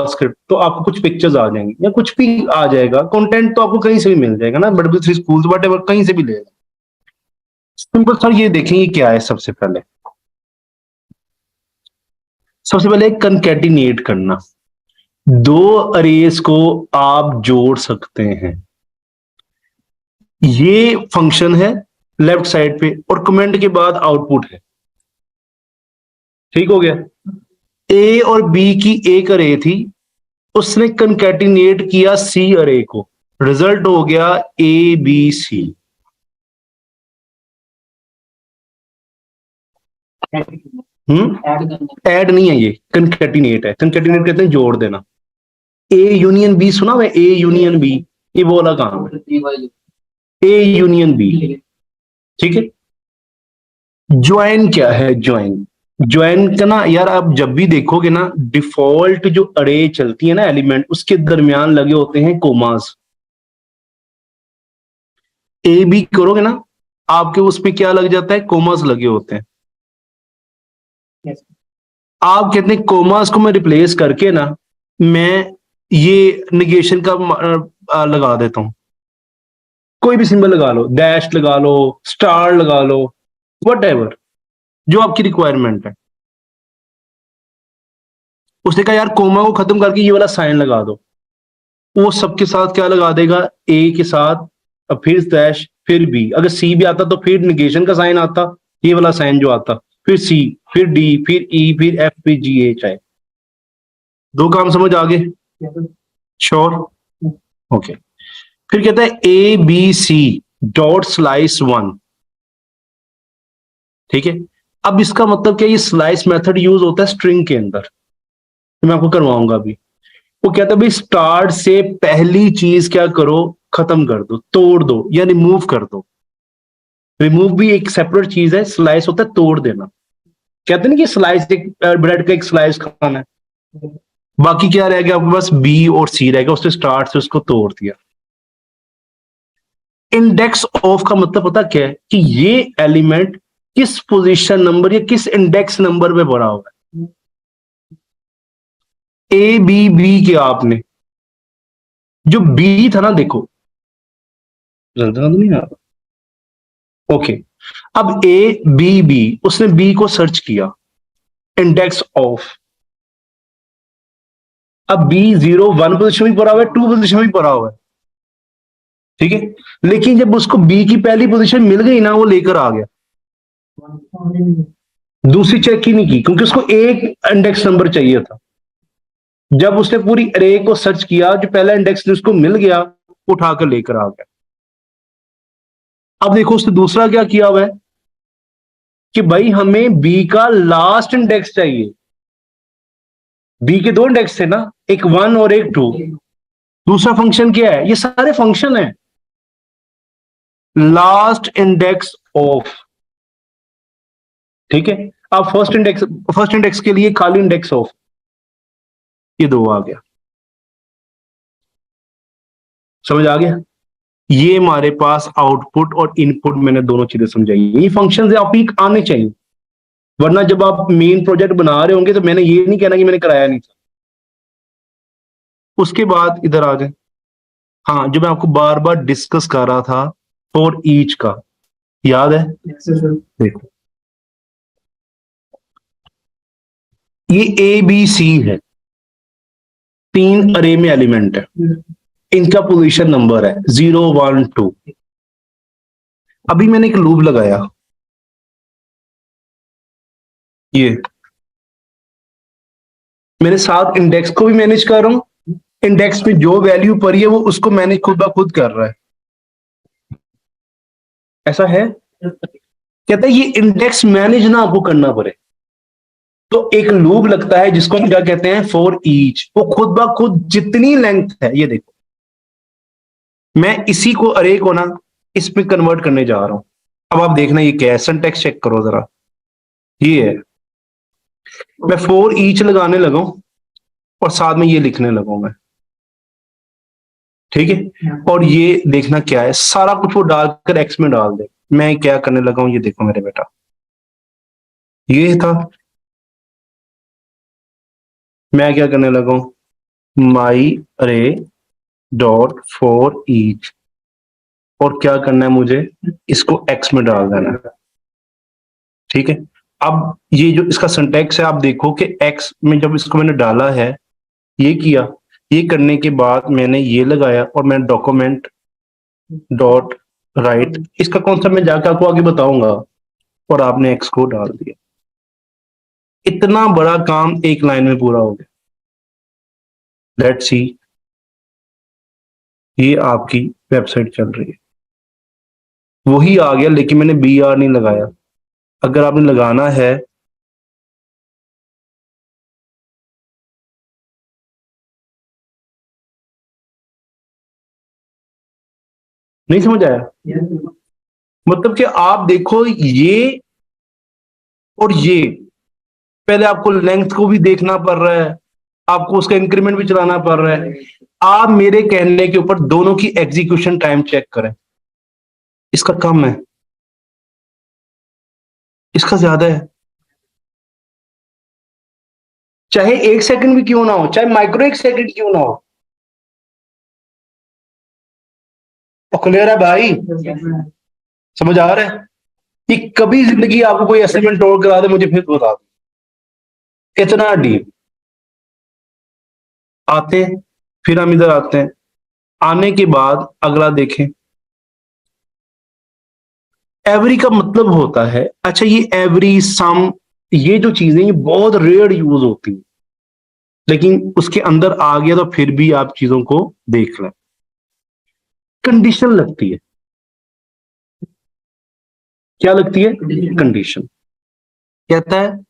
JavaScript, तो आपको कुछ पिक्चर्स आ जाएंगी या कुछ भी आ जाएगा, कंटेंट तो आपको कहीं से भी मिल जाएगा ना, W3 स्कूल्स वट कहीं से भी ले। सिंपल सर ये देखेंगे क्या है। सबसे पहले कंकैटिनेट करना, दो अरेज को आप जोड़ सकते हैं, ये फंक्शन है लेफ्ट साइड पे, और कमेंट के बाद आउटपुट है। ठीक हो गया। ए और बी की एक अरे थी, उसने कंकैटिनेट किया सी अरे को, रिजल्ट हो गया ए बी सी। ऐड नहीं है, ये कंकैटिनेट है। कंकैटिनेट कहते हैं जोड़ देना। ए यूनियन बी सुना हुआ है? ए यूनियन बी, ये वो वाला काम है, ए यूनियन बी। ठीक है। ज्वाइन क्या है? ज्वाइन का ना यार, आप जब भी देखोगे ना, डिफॉल्ट जो अरे चलती है ना एलिमेंट, उसके दरमियान लगे होते हैं कोमास। ए बी करोगे ना, आपके उसमें क्या लग जाता है? कोमास लगे होते हैं। आप कहते हैं कोमास को मैं रिप्लेस करके ना, मैं ये निगेशन का लगा देता हूं। कोई भी सिंबल लगा लो, डैश लगा लो, स्टार लगा लो, वट जो आपकी रिक्वायरमेंट है। उसने कहा यार कोमा को खत्म करके ये वाला साइन लगा दो, वो सबके साथ क्या लगा देगा? ए के साथ, अब फिर डैश, फिर बी। अगर सी भी आता तो फिर निगेशन का साइन आता, ये वाला साइन जो आता, फिर सी, फिर डी, फिर ई, फिर एफ, फिर जी एच आई। दो काम समझ आ गए? श्योर? ओके। फिर कहता है A B C dot slice one. ठीक है। अब इसका मतलब क्या? ये स्लाइस मेथड यूज होता है स्ट्रिंग के अंदर, तो मैं आपको करवाऊंगा अभी। वो कहता है भाई स्टार्ट से पहली चीज क्या करो? खत्म कर दो, तोड़ दो, या रिमूव कर दो। रिमूव भी एक सेपरेट चीज है, स्लाइस होता है तोड़ देना। कहते हैं ना कि स्लाइस, एक ब्रेड का एक स्लाइस खाना है। बाकी क्या रह गया आपके पास? बी और सी रहेगा, उससे स्टार्ट से उसको तोड़ दिया। इंडेक्स ऑफ का मतलब पता क्या है? कि ये एलिमेंट किस पोजीशन नंबर या किस इंडेक्स नंबर पे भरा हुआ है। ए बी बी किया आपने, जो बी था ना, देखो जल्दी नहीं आ रहा। ओके। अब ए बी बी, उसने बी को सर्च किया, इंडेक्स ऑफ। अब बी 0 1 पोजीशन में पड़ा हुआ है, 2 पोजीशन में पड़ा हुआ है। ठीक है। लेकिन जब उसको बी की पहली पोजीशन मिल गई ना, वो लेकर आ गया, दूसरी चेक ही नहीं की, क्योंकि उसको एक इंडेक्स नंबर चाहिए था। जब उसने पूरी अरे को सर्च किया, जो पहला इंडेक्स उसको मिल गया, उठाकर लेकर आ गया। अब देखो उसने दूसरा क्या किया हुआ है कि भाई हमें बी का लास्ट इंडेक्स चाहिए। बी के दो इंडेक्स थे ना, एक 1 और एक 2। दूसरा फंक्शन क्या है? ये सारे फंक्शन है, लास्ट इंडेक्स ऑफ। ठीक है। अब फर्स्ट इंडेक्स के लिए खाली इंडेक्स ऑफ, ये दो आ गया। समझ आ गया? ये हमारे पास आउटपुट और इनपुट, मैंने दोनों चीजें समझाई। ये फंक्शन आप ही आने चाहिए, वरना जब आप मेन प्रोजेक्ट बना रहे होंगे तो मैंने ये नहीं कहना कि मैंने कराया नहीं था। उसके बाद इधर आ जाए। हाँ, जो मैं आपको बार बार डिस्कस कर रहा था फॉर ईच का, याद है? देखो, ये ए बी सी है, तीन अरे में एलिमेंट है, इनका पोजीशन नंबर है 0 1 2। अभी मैंने एक लूप लगाया, ये मेरे साथ इंडेक्स को भी मैनेज कर रहा हूं, इंडेक्स में जो वैल्यू पड़ी है वो उसको मैनेज खुद ब खुद कर रहा है। ऐसा है? कहता है ये इंडेक्स मैनेज ना आपको करना पड़े, तो एक लूप लगता है जिसको हम क्या कहते हैं? For each. वो खुद ब खुद जितनी लेंथ है, ये देखो, मैं इसी को अरे को ना इसमें कन्वर्ट करने जा रहा हूं। अब आप देखना ये क्या है, सिंटैक्स चेक करो जरा। ये है, मैं फॉर ईच लगाने लगा हूं और साथ में ये लिखने लगा मैं। ठीक है। और ये देखना क्या है, सारा कुछ वो डालकर एक्स में डाल दे। मैं क्या करने लगा हूं, ये देखो मेरे बेटा, ये था। मैं क्या करने लगा हूं, माई अरे डॉट फॉर ईच, और क्या करना है मुझे, इसको एक्स में डाल देना है। ठीक है, अब ये जो इसका सिंटैक्स है आप देखो कि एक्स में जब इसको मैंने डाला है, ये किया, ये करने के बाद मैंने ये लगाया और मैं डॉक्यूमेंट डॉट राइट, इसका कॉन्सेप्ट मैं जाकर आपको आगे बताऊंगा, और आपने एक्स को डाल दिया। इतना बड़ा काम एक लाइन में पूरा हो गया। लेट्स सी, ये आपकी वेबसाइट चल रही है, वही आ गया, लेकिन मैंने बी आर नहीं लगाया। अगर आपने लगाना है, नहीं समझ आया, मतलब कि आप देखो ये और ये, पहले आपको लेंथ को भी देखना पड़ रहा है, आपको उसका इंक्रीमेंट भी चलाना पड़ रहा है। आप मेरे कहने के ऊपर दोनों की एग्जीक्यूशन टाइम चेक करें, इसका कम है, इसका ज्यादा है। चाहे 1 सेकंड भी क्यों ना हो, चाहे माइक्रो 1 सेकंड क्यों ना हो। और क्लियर है भाई, समझ आ रहा है कि कभी जिंदगी आपको कोई असाइनमेंट और करा दे, मुझे फिर बता दो, इतना डीप। आते हैं, फिर हम इधर आते हैं, आने के बाद अगला देखें। एवरी का मतलब होता है, अच्छा ये एवरी सम, ये जो चीजें ये बहुत रेयर यूज होती है, लेकिन उसके अंदर आ गया तो फिर भी आप चीजों को देख लें। कंडीशन लगती है, क्या लगती है, कंडीशन। कहता है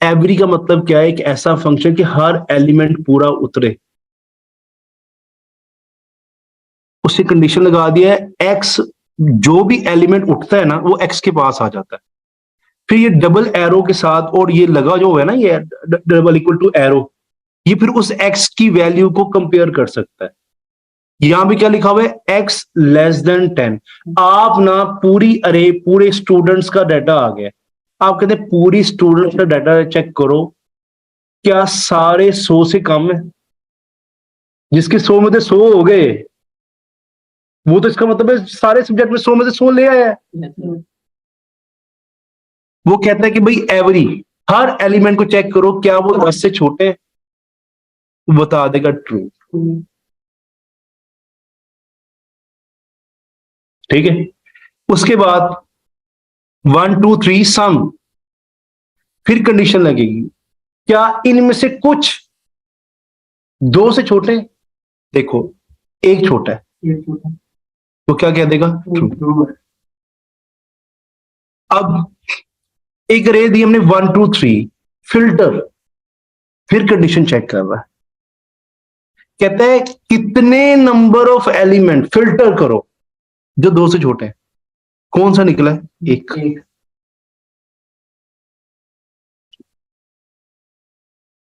एवरी का मतलब क्या है, एक ऐसा फंक्शन कि हर एलिमेंट पूरा उतरे, उससे कंडीशन लगा दिया है। एक्स, जो भी एलिमेंट उठता है ना वो एक्स के पास आ जाता है। फिर ये डबल एरो के साथ, और ये लगा जो है ना, ये डबल इक्वल टू एरो, ये फिर उस एक्स की वैल्यू को कंपेयर कर सकता है। यहां भी क्या लिखा हुआ है, एक्स लेस देन 10। आप ना पूरी अरे पूरे स्टूडेंट्स का डाटा आ गया, आप कहते हैं पूरी स्टूडेंट्स का डाटा चेक करो, क्या सारे 100 से कम है? जिसके 100 में से 100 हो गए, वो तो इसका मतलब है सारे सब्जेक्ट में 100 में से 100 ले आया है। वो कहता है कि भाई एवरी, हर एलिमेंट को चेक करो, क्या वो 10 से छोटे हैं? बता देगा ट्रू। ठीक है, उसके बाद 1 2 3 सम, फिर कंडीशन लगेगी, क्या इनमें से कुछ 2 से छोटे हैं? देखो, एक छोटा है, तो क्या कह देगा, ट्रू। अब एक रे दी हमने 1 2 3, फिल्टर, फिर कंडीशन चेक कर रहा है, कहता है कितने नंबर ऑफ एलिमेंट फिल्टर करो जो 2 से छोटे हैं। कौन सा निकला है, एक।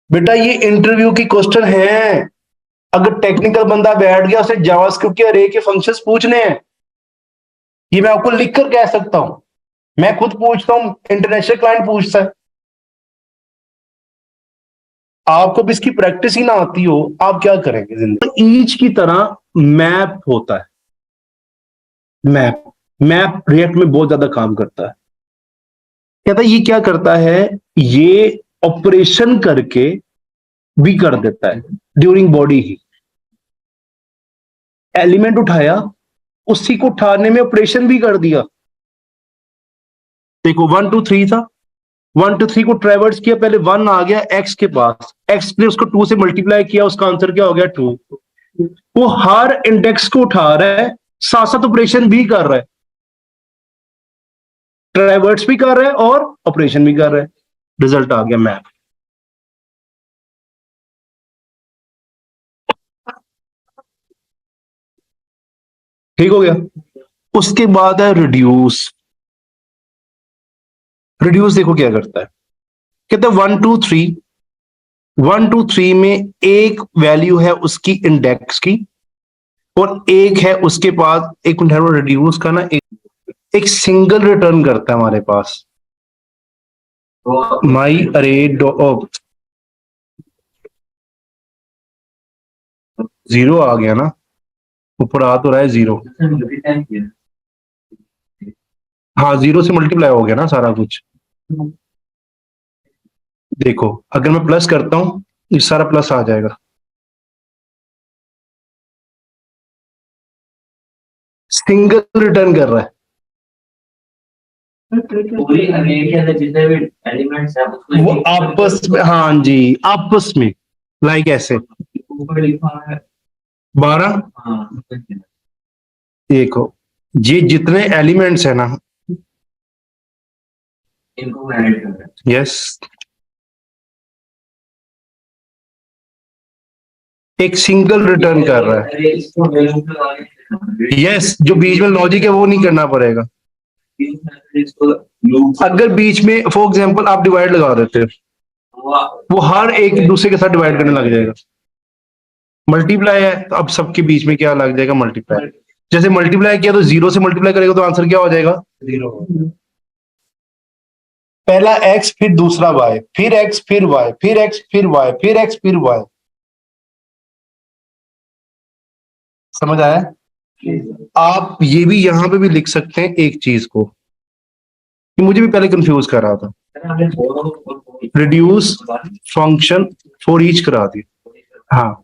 बेटा ये इंटरव्यू की क्वेश्चन है, अगर टेक्निकल बंदा बैठ गया उसे जावास्क्रिप्ट के अरे के फंक्शंस पूछने हैं, ये मैं आपको लिख कर कह सकता हूं, मैं खुद पूछता हूं, इंटरनेशनल क्लाइंट पूछता है। आपको भी इसकी प्रैक्टिस ही ना आती हो, आप क्या करेंगे जिंदगी। तो ईच की तरह मैप होता है, मैप, मैप रिएक्ट में बहुत ज्यादा काम करता है। कहता है ये क्या करता है, ये ऑपरेशन करके भी कर देता है ड्यूरिंग बॉडी ही। एलिमेंट उठाया, उसी को उठाने में ऑपरेशन भी कर दिया। देखो 1 2 3 था, 1 2 3 को ट्रेवर्स किया, पहले 1 आ गया एक्स के पास, एक्स ने उसको 2 से मल्टीप्लाई किया, उसका आंसर क्या हो गया, 2। वो हर इंडेक्स को उठा रहा है, साथ साथ ऑपरेशन भी कर रहा है, ट्रेवर्स भी कर रहा है और ऑपरेशन भी कर रहा है, रिजल्ट आ गया मैप। ठीक हो गया। उसके बाद है रिड्यूस। रिड्यूस देखो क्या करता है, कहते हैं 1 2 3 में एक वैल्यू है उसकी इंडेक्स की, और एक है उसके पास, एक मिनट, रिड्यूस का ना एक सिंगल रिटर्न करता है हमारे पास, माई अरे जीरो आ गया ना, ऊपर आ तो रहा है जीरो। हाँ, जीरो से मल्टीप्लाई हो गया ना सारा कुछ। देखो अगर मैं प्लस करता हूं, ये सारा प्लस आ जाएगा। सिंगल रिटर्न कर रहा है। पूरी अरे के अंदर जितने भी एलिमेंट्स हैं उसको वो आपस में, हाँ जी, आपस में, लाइक ऐसे ऊपर लिखा है 12। हाँ देखो ये जितने एलिमेंट्स है ना, इनको ऐड कर रहा है। यस, एक सिंगल रिटर्न कर रहा है। अरे इसको वैल्यू पे लगाने यस, जो बीच में लॉजिक है वो नहीं करना पड़ेगा। इसको लूप अगर बीच में फॉर एग्जांपल आप डिवाइड लगा देते हो, वो हर एक दूसरे के साथ डिवाइड करने लग जाएगा। मल्टीप्लाई है तो अब सबके बीच में क्या लग जाएगा, मल्टीप्लाई। जैसे मल्टीप्लाई किया तो जीरो से मल्टीप्लाई करेगा तो आंसर क्या हो जाएगा, जीरो। पहला एक्स, फिर दूसरा वाई, फिर एक्स, फिर वाई, फिर एक्स, फिर वाई, फिर एक्स, फिर वाई। समझ आया? आप ये भी यहां पे भी लिख सकते हैं एक चीज को, कि मुझे भी पहले कंफ्यूज कर रहा था। रिड्यूस फंक्शन फॉर ईच करा दिया। हाँ,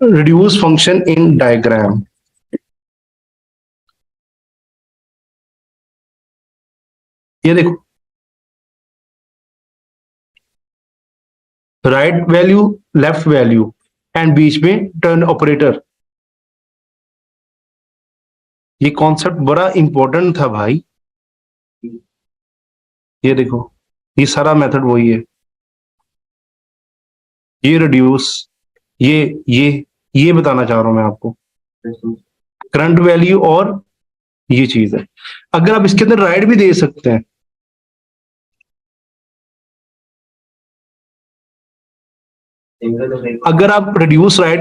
रिड्यूस फंक्शन इन डायग्राम। ये देखो, right value, left value, and बीच में टर्न ऑपरेटर। ये कॉन्सेप्ट बड़ा इंपॉर्टेंट था भाई। ये देखो, ये सारा मेथड वही है। ये रिड्यूस, ये बताना चाह रहा हूं मैं आपको, करंट वैल्यू और ये चीज है। अगर आप इसके अंदर राइट भी दे सकते हैं, अगर आप रिड्यूस राइट